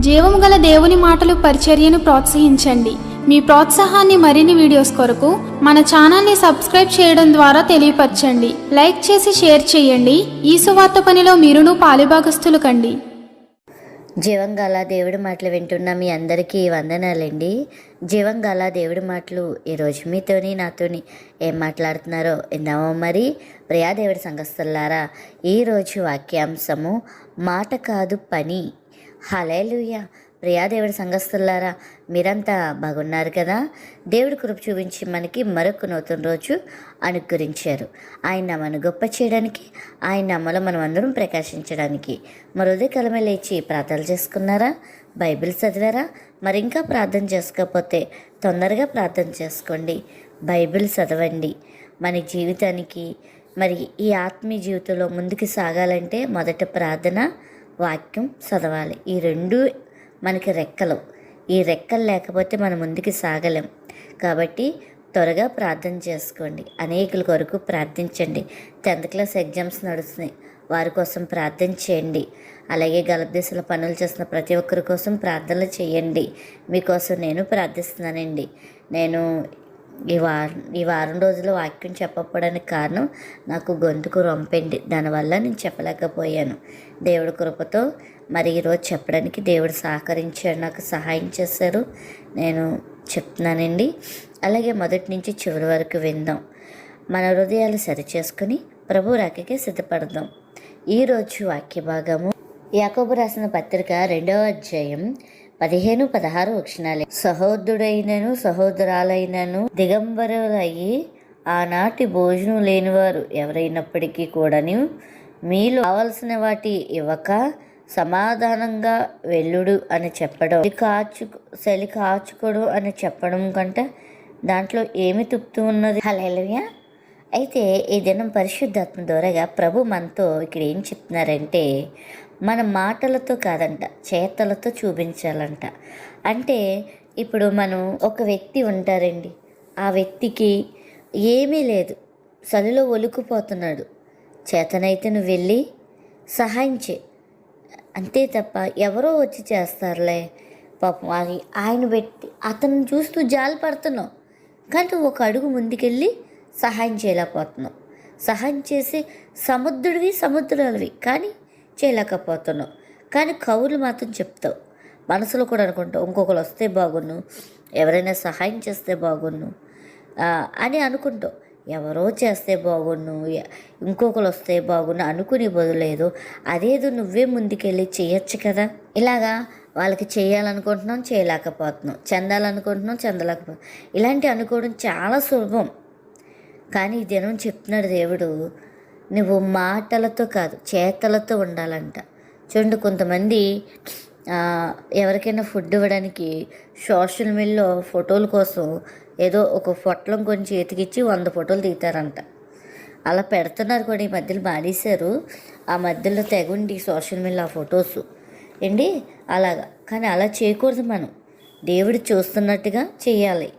జీవము గల దేవుని మాటలు పరిచర్యను ప్రోత్సహించండి. మీ ప్రోత్సాహాన్ని మరిన్ని వీడియోస్ కొరకు మన ఛానల్ని సబ్స్క్రైబ్ చేయడం ద్వారా తెలియపరచండి. లైక్ చేసి షేర్ చేయండి. ఈ సువార్త పనిలో మీరును పాలుభాగస్తులు కండి. జీవంగల దేవుడి మాటలు వింటున్న మీ అందరికీ వందనాలండి. జీవంగల దేవుడి మాటలు ఈరోజు మీతోని నాతోని ఏం మాట్లాడుతున్నారో విందామో. మరి ప్రియా దేవుడి సంఘస్థులారా, ఈరోజు వాక్యాంశము మాట కాదు పని. హల్లెలూయా. ప్రియా దేవుడి సంఘస్థులారా, మీరంతా బాగున్నారు కదా? దేవుడి కృప చూపించి మనకి మరొక నూతన రోజు అనుగ్రహించారు. ఆయన నామను గొప్ప చేయడానికి, ఆయన నామలో మనం అందరం ప్రకాశించడానికి మరో ఉదయకాలమే లేచి ప్రార్థనలు చేసుకున్నారా? బైబిల్ చదివారా? మరి ఇంకా ప్రార్థన చేసుకోకపోతే తొందరగా ప్రార్థన చేసుకోండి. బైబిల్ చదవండి. మన జీవితానికి మరి ఈ ఆత్మీయ జీవితంలో ముందుకు సాగాలంటే మొదట ప్రార్థన, వాక్యం చదవాలి. ఈ రెండు మనకి రెక్కలు. ఈ రెక్కలు లేకపోతే మనం ముందుకు సాగలేం. కాబట్టి త్వరగా ప్రార్థన చేసుకోండి. అనేకుల కొరకు ప్రార్థించండి. 10th క్లాస్ ఎగ్జామ్స్ నడుస్తున్నాయి, వారి కోసం ప్రార్థన చేయండి. అలాగే గల్ఫ్ పనులు చేస్తున్న ప్రతి ఒక్కరి కోసం ప్రార్థనలు చేయండి. మీకోసం నేను ప్రార్థిస్తున్నానండి. నేను ఈ వారం రోజులు వాక్యం చెప్పకపోవడానికి కారణం నాకు గొంతుకు రొంపిండి. దానివల్ల నేను చెప్పలేకపోయాను. దేవుడి కృపతో మరి ఈరోజు చెప్పడానికి దేవుడు సహకరించాడు, నాకు సహాయం చేశారు. నేను చెప్తున్నానండి. అలాగే మొదటి నుంచి చివరి వరకు విందాం. మన హృదయాలు సరిచేసుకుని ప్రభు రాకకి సిద్ధపడదాం. ఈరోజు వాక్య భాగము యాకోబు రాసిన పత్రిక 2వ అధ్యాయం 15-16 వచనాలే. సహోదరుడైనను సహోదరాలైనను దిగంబరులయ్యి ఆనాటి భోజనం లేనివారు ఎవరైనప్పటికీ కూడాను మీలో కావలసిన వాటి ఇవ్వక సమాధానంగా వెళ్ళుడు అని చెప్పడం, చలి కాచుకోడు అని చెప్పడం కంటే దాంట్లో ఏమి తృప్తి ఉన్నది? హల్లెలూయా. అయితే ఈ దినం పరిశుద్ధాత్మ ద్వారాగా ప్రభు మనతో ఇక్కడ ఏం చెప్తున్నారంటే, మన మాటలతో కాదంట, చేతలతో చూపించాలంట. అంటే ఇప్పుడు మనం ఒక వ్యక్తి ఉంటారండి, ఆ వ్యక్తికి ఏమీ లేదు, చలిలో ఒలుకుపోతున్నాడు. చేతనైతే నువ్వు వెళ్ళి సహాయం చేయి, అంతే తప్ప ఎవరో వచ్చి చేస్తారులే పాపం ఆయన పెట్టి అతను చూస్తూ జాలి పడుతున్నావు, కానీ ఒక అడుగు ముందుకెళ్ళి సహాయం చేయలేకపోతున్నావు. సహాయం చేసి సముద్రాలవి కానీ చేయలేకపోతున్నావు. కానీ కవులు మాత్రం చెప్తావు, మనసులో కూడా అనుకుంటావు ఇంకొకరు వస్తే బాగున్ను, ఎవరైనా సహాయం చేస్తే బాగున్ను అని అనుకుంటావు. ఎవరో చేస్తే బాగున్ను, ఇంకొకరు వస్తే బాగున్ను అనుకుని బదులేదు అదేదో నువ్వే ముందుకెళ్ళి చేయొచ్చు కదా. ఇలాగా వాళ్ళకి చేయాలనుకుంటున్నాం, చేయలేకపోతున్నాం, చెందలేకపోతున్నాం. ఇలాంటివి అనుకోవడం చాలా సులభం. కానీ ఈ దినం చెప్తున్నాడు దేవుడు, నువ్వు మాటలతో కాదు చేతలతో ఉండాలంట. చూడండి, కొంతమంది ఎవరికైనా ఫుడ్ ఇవ్వడానికి సోషల్ మీడియాలో ఫోటోల కోసం ఏదో ఒక పొట్లం కొని చేతికిచ్చి 100 ఫోటోలు తీస్తారంట. అలా పెడుతున్నారు కూడా. ఈ మధ్యలో మానేశారు. ఆ మధ్యలో తెగుండి సోషల్ మీడియాలో ఆ ఫొటోస్ ఏంటి అలాగా. కానీ అలా చేయకూడదు. మనం దేవుడు చూస్తున్నట్టుగా చేయాలి.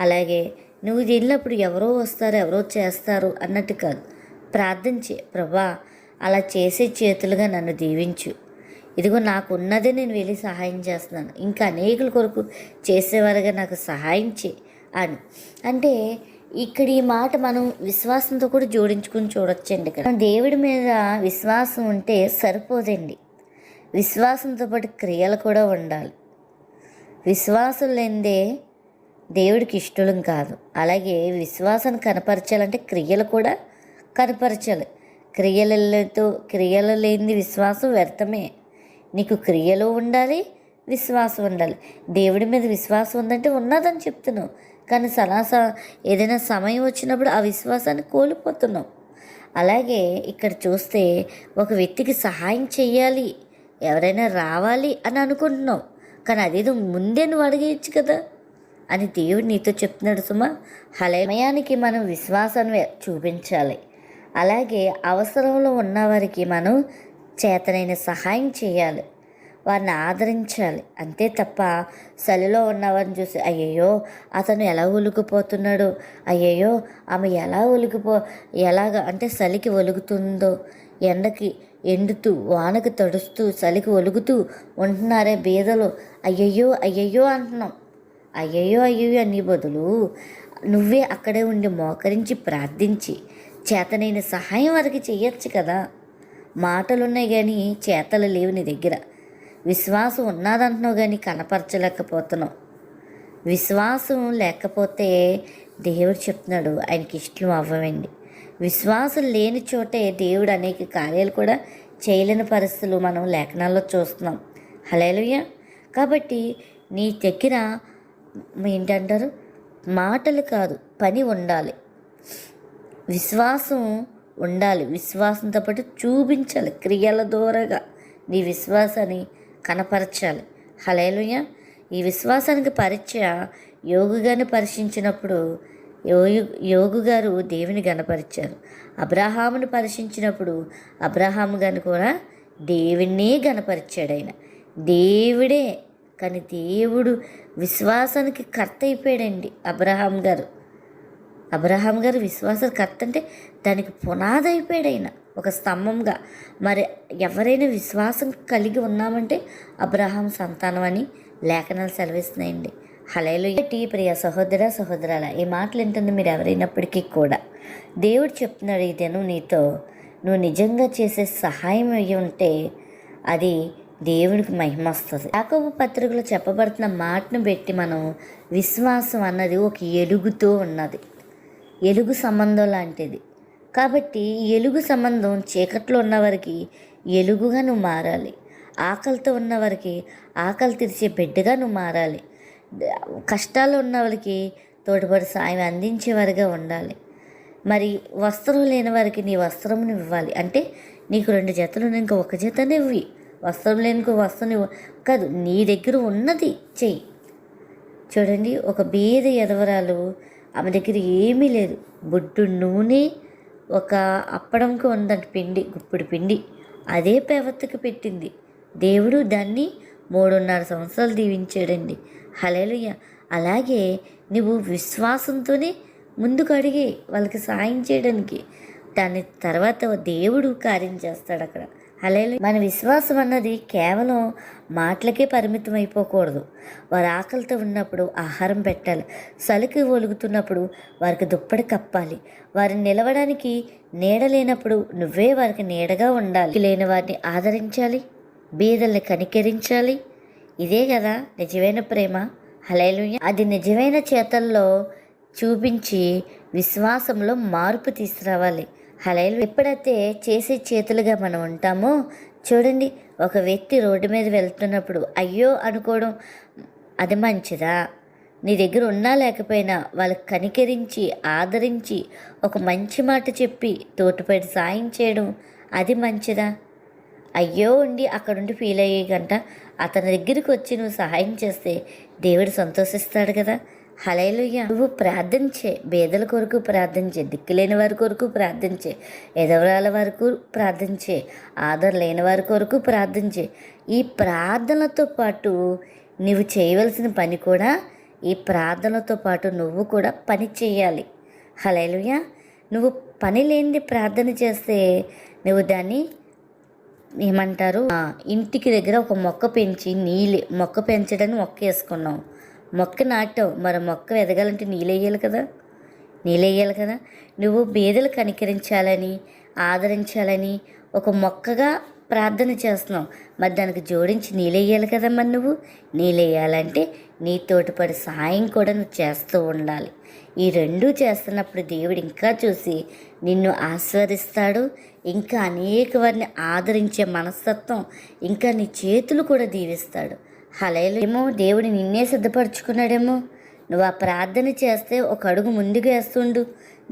అలాగే నువ్వు వెళ్ళినప్పుడు ఎవరో వస్తారు, ఎవరో చేస్తారు అన్నట్టు కాదు. ప్రార్థన చే, ప్రభా అలా చేసే చేతులుగా నన్ను దీవించు, ఇదిగో నాకున్నదే నేను వెళ్ళి సహాయం చేస్తున్నాను, ఇంకా అనేకుల కొరకు చేసేవారుగా నాకు సహాయం చే అని. అంటే ఇక్కడ ఈ మాట మనం విశ్వాసంతో కూడా జోడించుకుని చూడొచ్చండి. ఇక్కడ దేవుడి మీద విశ్వాసం ఉంటే సరిపోదండి, విశ్వాసంతో పాటు క్రియలు కూడా ఉండాలి. విశ్వాసం లేనిదే దేవుడికి ఇష్టం కాదు. అలాగే విశ్వాసాన్ని కనపరచాలంటే క్రియలు కూడా కనపరచాలి. క్రియలు లేనిది విశ్వాసం వ్యర్థమే. నీకు క్రియలు ఉండాలి, విశ్వాసం ఉండాలి. దేవుడి మీద విశ్వాసం ఉందంటే ఉన్నదని చెప్తున్నావు, కానీ ఏదైనా సమయం వచ్చినప్పుడు ఆ విశ్వాసాన్ని కోల్పోతున్నావు. అలాగే ఇక్కడ చూస్తే ఒక వ్యక్తికి సహాయం చేయాలి, ఎవరైనా రావాలి అని అనుకుంటున్నావు, కానీ అదేదో ముందే నువ్వు అడిగేయచ్చు కదా అని దేవుడు నీతో చెప్తున్నాడు సుమా. సమయానికి మనం విశ్వాసాన్ని చూపించాలి. అలాగే అవసరంలో ఉన్నవారికి మనం చేతనైన సహాయం చేయాలి, వారిని ఆదరించాలి. అంతే తప్ప చలిలో ఉన్నవారిని చూసి అయ్యయ్యో అతను ఎలా ఒలుకుపోతున్నాడు, అయ్యయ్యో ఆమె ఎలాగ అంటే చలికి ఒలుగుతుందో, ఎండకి ఎండుతూ వానకు తడుస్తూ చలికి ఒలుగుతూ ఉంటున్నారే బీదలు. అయ్యయ్యో అయ్యయ్యో అంటున్నాం. అయ్యయ్యో అయ్యయ్యో అన్ని బదులు నువ్వే అక్కడే ఉండి మోకరించి ప్రార్థించి చేతనైన సహాయం వారికి చెయ్యొచ్చు కదా. మాటలున్నాయి కానీ చేతలు లేవు నీ దగ్గర. విశ్వాసం ఉన్నదంటున్నావు కానీ కనపరచలేకపోతున్నావు. విశ్వాసం లేకపోతే దేవుడు చెప్తున్నాడు ఆయనకి ఇష్టం అవ్వవండి. విశ్వాసం లేని చోటే దేవుడు అనేక కార్యాలు కూడా చేయలేని పరిస్థితులు మనం లేఖనాల్లో చూస్తున్నాం. హల్లెలూయా. కాబట్టి నీ దగ్గర ఏంటంటారు, మాటలు కాదు పని ఉండాలి, విశ్వాసం ఉండాలి. విశ్వాసంతో పాటు చూపించాలి, క్రియల ద్వారాగా నీ విశ్వాసాన్ని కనపరచాలి. హల్లెలూయా. ఈ విశ్వాసానికి పరీక్ష యోగు గారిని పరీక్షించినప్పుడు యోగు గారు దేవుని గణపరిచారు. అబ్రహామును పరీక్షించినప్పుడు అబ్రహాము గారిని కూడా దేవుణ్ణే గణపరిచాడు. ఆయన దేవుడే, కానీ దేవుడు విశ్వాసానికి కర్త అయిపోయాడండి. అబ్రహాం గారు విశ్వాసానికి కర్త అంటే దానికి పునాది అయిపోయాడు ఆయన, ఒక స్తంభంగా. మరి ఎవరైనా విశ్వాసం కలిగి ఉన్నామంటే అబ్రహాం సంతానం అని లేఖనాలు సెలవిస్తున్నాయండి. హల్లెలూయా. ప్రియ సహోదర సహోదరాల, ఈ మాటలు ఏంటంటే మీరు ఎవరైనప్పటికీ కూడా దేవుడు చెప్తున్నాడు, ఈ దినం నీతో నువ్వు నిజంగా చేసే సహాయం అయ్యి ఉంటే అది దేవుడికి మహిమ వస్తుంది. యాకోబు పత్రికలో చెప్పబడుతున్న మాటను బట్టి మనం విశ్వాసం అన్నది ఒక ఎలుగుతో ఉన్నది, ఎలుగు సంబంధం లాంటిది. కాబట్టి ఎలుగు సంబంధం చీకట్లో ఉన్నవారికి ఎలుగుగా నువ్వు మారాలి. ఆకలితో ఉన్నవారికి ఆకలి తీర్చే బిడ్డగా నువ్వు మారాలి. కష్టాల్లో ఉన్న వాళ్ళకి తోడ్పడి సాయం అందించేవారిగా ఉండాలి. మరి వస్త్రం లేని వారికి నీ వస్త్రం నువ్వు ఇవ్వాలి. అంటే నీకు 2 జతలు ఇంకా 1 జతనే ఇవ్వి. వస్త్రం లేని వస్త్రం కాదు, నీ దగ్గర ఉన్నది చెయ్యి. చూడండి, ఒక బీద ఎదవరాలు, ఆమె దగ్గర ఏమీ లేదు, బొడ్డు నూనె, ఒక అప్పడంకి ఉందంట పిండి, గుప్పుడు పిండి, అదే పెవత్తకి పెట్టింది. దేవుడు దాన్ని 3.5 సంవత్సరాలు దీవించాడండి. హల్లెలూయా. అలాగే నువ్వు విశ్వాసంతోనే ముందుకు అడిగి వాళ్ళకి సాయం చేయడానికి, దాని తర్వాత దేవుడు కార్యం చేస్తాడు అక్కడ. హల్లెలూయా. మన విశ్వాసం అన్నది కేవలం మాటలకే పరిమితం అయిపోకూడదు. వారు ఆకలితో ఉన్నప్పుడు ఆహారం పెట్టాలి, చలికి ఒలుగుతున్నప్పుడు వారికి దుప్పటి కప్పాలి, వారిని నిలవడానికి నీడ లేనప్పుడు నువ్వే వారికి నీడగా ఉండాలి, లేని వారిని ఆదరించాలి, బీదల్ని కనికరించాలి. ఇదే కదా నిజమైన ప్రేమ. హల్లెలూయా. అది నిజమైన చేతల్లో చూపించి విశ్వాసంలో మార్పు తీసుకురావాలి. హల్లెలూయా. ఎప్పుడైతే చేసే చేతులుగా మనం ఉంటామో, చూడండి, ఒక వ్యక్తి రోడ్డు మీద వెళ్తున్నప్పుడు అయ్యో అనుకోవడం అది మంచిదా? నీ దగ్గర ఉన్నా లేకపోయినా వాళ్ళకి కనికరించి ఆదరించి ఒక మంచి మాట చెప్పి తోటిపడి సాయం చేయడం అది మంచిదా? అయ్యో ఉండి అక్కడుండి ఫీల్ అయ్యే గంట అతని దగ్గరికి వచ్చి నువ్వు సహాయం చేస్తే దేవుడు సంతోషిస్తాడు కదా. హల్లెలూయా. నువ్వు ప్రార్థించే, బేదల కొరకు ప్రార్థించే, దిక్కులేని వారి కొరకు ప్రార్థించే, ఎదవరాల వరకు ప్రార్థించే, ఆదరణ లేని వారి కొరకు ప్రార్థించే. ఈ ప్రార్థనలతో పాటు నువ్వు చేయవలసిన పని కూడా, ఈ ప్రార్థనలతో పాటు నువ్వు కూడా పని చేయాలి. హల్లెలూయా. నువ్వు పని లేనిది ప్రార్థన చేస్తే నువ్వు దాన్ని ఏమంటారు, ఇంటికి దగ్గర ఒక మొక్క పెంచి మొక్క పెంచడానికి మొక్క వేసుకున్నావు, మొక్క నాటావు, మరి మొక్క ఎదగాలంటే నీళ్ళేయాలి కదా. నువ్వు బీదలు కనికరించాలని ఆదరించాలని ఒక మొక్కగా ప్రార్థన చేస్తున్నావు, మరి దానికి జోడించి నీళ్ళేయాలి కదా. మరి నువ్వు నీళ్ళేయాలంటే నీ తోటిపడి సాయం కూడా నువ్వు చేస్తూ ఉండాలి. ఈ 2 చేస్తున్నప్పుడు దేవుడు ఇంకా చూసి నిన్ను ఆశీర్వదిస్తాడు. ఇంకా అనేక వారిని ఆదరించే మనస్తత్వం, ఇంకా నీ చేతులు కూడా దీవిస్తాడు. హల్లెలూయా. ఏమో దేవుడు నిన్నే సిద్ధపరచుకున్నాడేమో. నువ్వు ఆ ప్రార్థన చేస్తే ఒక అడుగు ముందుకు వేస్తుండు,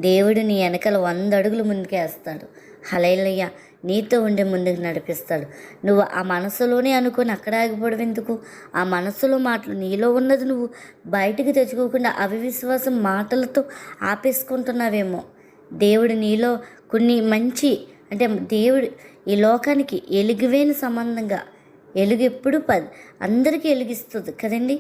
దేవుడు నీ వెనకాల 100 అడుగులు ముందుకు వేస్తాడు. హల్లెలూయా. నీతో ఉండే ముందుకు నడిపిస్తాడు. నువ్వు ఆ మనసులోనే అనుకొని అక్కడ ఆగిపోవడం ఎందుకు? ఆ మనసులో మాటలు, నీలో ఉన్నది నువ్వు బయటకు తెచ్చుకోకుండా అవిశ్వాసం మాటలతో ఆపేసుకుంటున్నావేమో. దేవుడు నీలో కొన్ని మంచి, అంటే దేవుడు ఈ లోకానికి ఎలుగువేని సంబంధంగా, ఎలుగు ఎప్పుడు అందరికీ ఎలుగిస్తుంది కదండి.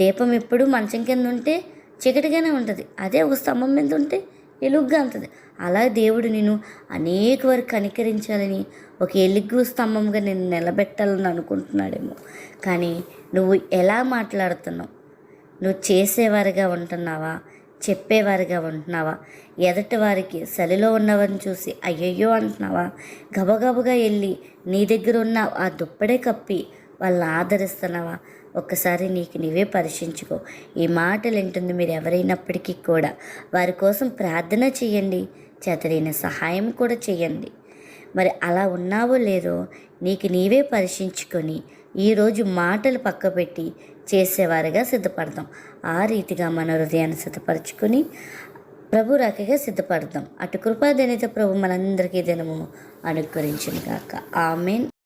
దీపం ఎప్పుడు మంచం కింద ఉంటే చీకటిగానే ఉంటుంది, అదే ఒక స్తంభం మీద ఉంటే ఎలుగుగా ఉంటుంది. అలా దేవుడు నేను అనేక వారికి కనికరించాలని, ఒక ఎలుగు స్తంభంగా నేను నిలబెట్టాలని అనుకుంటున్నాడేమో. కానీ నువ్వు ఎలా మాట్లాడుతున్నావు? నువ్వు చేసేవారిగా ఉంటున్నావా, చెప్పేవారిగా ఉంటున్నావా? ఎదటి వారికి చలిలో ఉన్నవారిని చూసి అయ్యయ్యో అంటున్నావా? గబగబగా వెళ్ళి నీ దగ్గర ఉన్న ఆ దుప్పడే కప్పి వాళ్ళని ఆదరిస్తున్నావా? ఒక్కసారి నీకు నీవే పరీక్షించుకో. ఈ మాటలు వింటుంది మీరు ఎవరైనప్పటికీ కూడా వారి కోసం ప్రార్థన చేయండి, చేతనైన సహాయం కూడా చేయండి. మరి అలా ఉన్నావో లేదో నీకు నీవే పరీక్షించుకొని ఈరోజు మాటలు పక్కపెట్టి చేసేవారిగా సిద్ధపడదాం. ఆ రీతిగా మన హృదయాన్ని సిద్ధపరచుకొని ప్రభు రాకగా సిద్ధపడదాం. అటు కృపాదనిత ప్రభు మనందరికీ దినము అనుగ్రహించును గాక. ఆమేన్.